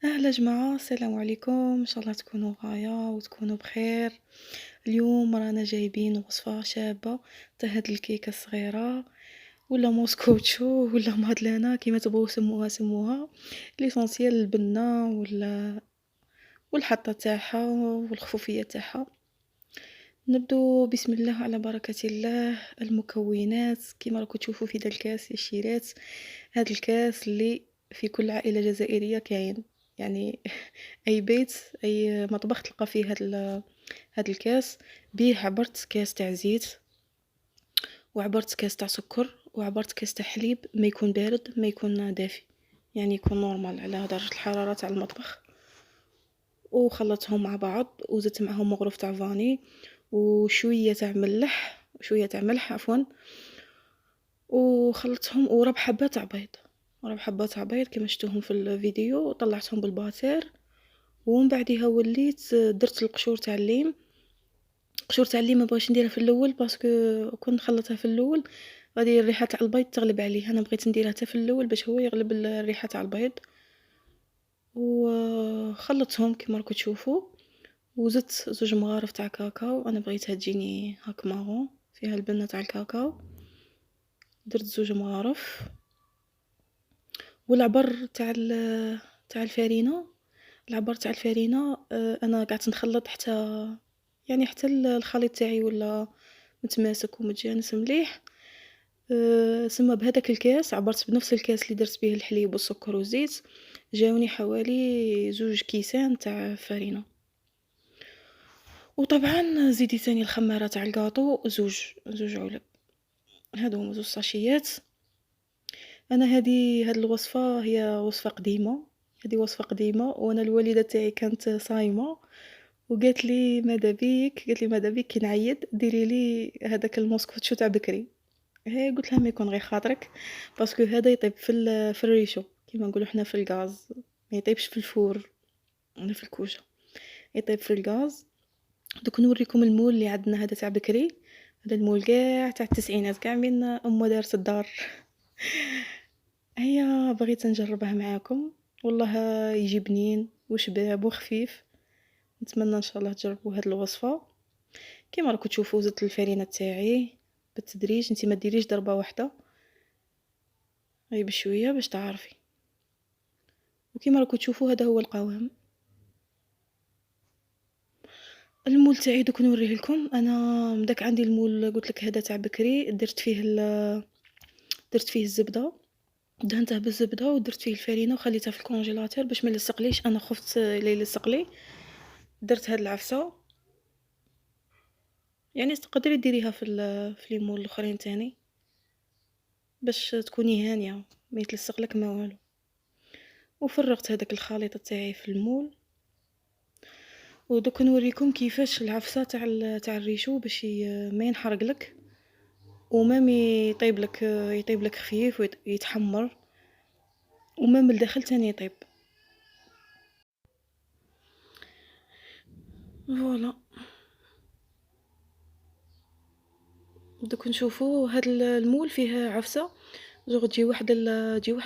أهلا جماعة، السلام عليكم، إن شاء الله تكونوا غاية وتكونوا بخير. اليوم رانا جايبين وصفة شابة تاع هاد الكيكة الصغيرة ولا موسكوتشو ولا مادلينا كيما تبغوا سموها. ليسونسيال البنة والحطة تاعها والخفوفية تاعها. نبدو بسم الله على بركة الله. المكونات كيما راكم تشوفوا في دا الكاس يا شيرات، هاد الكاس اللي في كل عائلة جزائرية كاين، يعني أي بيت أي مطبخ تلقى فيه هاد الكاس. بيه عبرت كاس تاع زيت، وعبرت كاس تاع سكر، وعبرت كاس تاع حليب، ما يكون بارد ما يكون دافي، يعني يكون نورمال على درجة الحرارة تاع المطبخ. وخلطتهم مع بعض وزدت معهم مغروف تاع فاني وشوية تاع ملح، شوية تاع ملح عفوا، وخلطتهم وربع حبة تاع بيض، ربع حبة تاع بيض كيما شفتوهم في الفيديو، وطلعتهم بالباتير. ومن بعدها وليت درت القشور تاع الليم. قشور تاع الليم مبغيتش نديرها في الاول باسكو كون نخلطها في الاول غادي الريحه تاع البيض تغلب عليه، انا بغيت نديرها حتى في الاول باش هو يغلب الريحه تاع البيض. وخلطتهم كيما راكم تشوفوا، وزدت زوج مغارف تاع كاكاو، انا بغيتها تجيني هاك مارون فيها البنه تاع الكاكاو. درت زوج مغارف. والعبر تاع الفارينه، العبر تاع الفارينه انا قعدت نخلط حتى الخليط تاعي ولا متماسك ومتجانس مليح. سما بهذاك الكاس عبرت بنفس الكاس اللي درت به الحليب والسكر والزيت، جاوني حوالي 2 كيسان تاع فرينه. وطبعا زيدي ثاني الخماره تاع الكاطو زوج علب، هادو هما 2 ساشيات. انا هاد الوصفه هي وصفه قديمه، هذه وصفه قديمه، وانا الوالده تاعي كانت صايمه قالت لي ماذا بيك كي نعيط ديري لي هذاك الموسكوتشو تاع بكري. هي قلت لها ما يكون غير خاطرك، باسكو هذا يطيب في الريشو كيما نقولوا حنا في الغاز، ما يطيبش في الفور ولا في الكوشه، يطيب في الغاز. دوك نوريكم المول اللي عندنا هذا تاع بكري، هذا المول كاع تاع التسعينات كاع من امه دارت الدار. هيا بغيت نجربه معاكم، والله يجي بنين وشباب وخفيف. نتمنى ان شاء الله تجربوا هذه الوصفه. كيما راكم تشوفوا زدت الفرينه تاعي بالتدريج، انت ما ديريش ضربه واحده، غير بشويه باش تعرفي. وكيما راكم تشوفوا هذا هو القوام. المول تاعي دوك نوريه لكم. انا مداك عندي المول قلت لك هذا تاع بكري، درت فيه الزبده، دهنته بالزبده ودرت فيه الفرينه وخليتها في الكونجيلاتور باش ما يلصقليش، انا خفت لا يلصق لي. درت هاد العفسه، يعني تقدري ديريها في لي مول الاخرين تاني باش تكوني هانيه ما يتلصق لك ما والو. وفرغت هذاك الخليط تاعي في المول. ودوك نوريكم كيفاش العفسه تاع الريشو باش ما ينحرق لك، ومام يطيب لك خفيف ويتحمر، ومام الداخل تاني يطيب. فوالا دوك نشوفوا هاد المول فيه عفسه، جوغ تجي واحد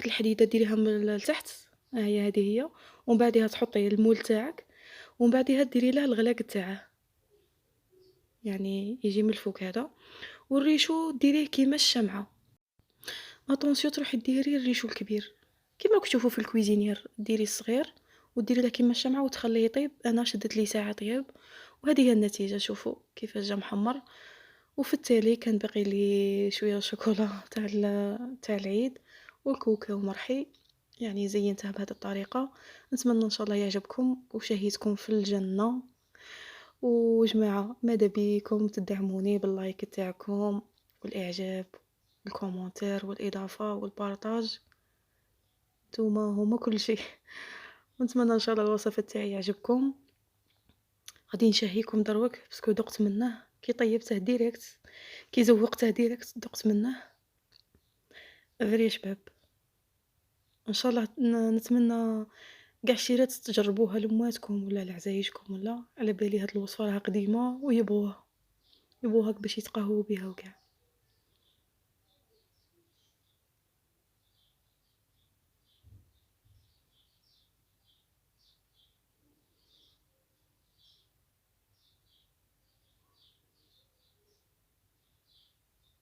الحديده ديريها من التحت، ها هي هذه هي، ومن بعدها تحطي المول تاعك، ومن بعدها ديري له الغلاق تاعه، يعني يجي من الفوق هذا. والريشو ديريه كيما الشمعه، اتونسيو تروحي ديري الريشو الكبير كيما راك تشوفوا في الكويزينير، ديري الصغير وديري له كيما الشمعه وتخليه يطيب. انا شدت لي ساعه طياب، وهذه هي النتيجه، شوفوا كيفاش جا محمر. وفي التالي كان باقي لي شويه شوكولا تاع العيد والكوكا ومرحي، يعني زينتها بهذه الطريقه. نتمنى ان شاء الله يعجبكم وشهيتكم في الجنه. وجماعه ماذا بيكم تدعموني باللايك تاعكم والاعجاب والكومنتير والاضافه والبارطاج، نتوما هما كل شيء. ونتمنى ان شاء الله الوصفه تاعي يعجبكم. غادي نشهيكم دروك باسكو دقت منه كي طيبته ديريكت، كي زوقته ديريكت دقت منه فري شباب. ان شاء الله نتمنى كاع الشيرات تجربوها لمواتكم ولا لعزايجكم، ولا على بالي هاد الوصفه راها قديمه يبوها باش يتقهووا بها وكاع.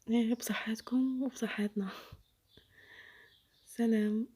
إيه بصحتكم وبصحتنا. سلام.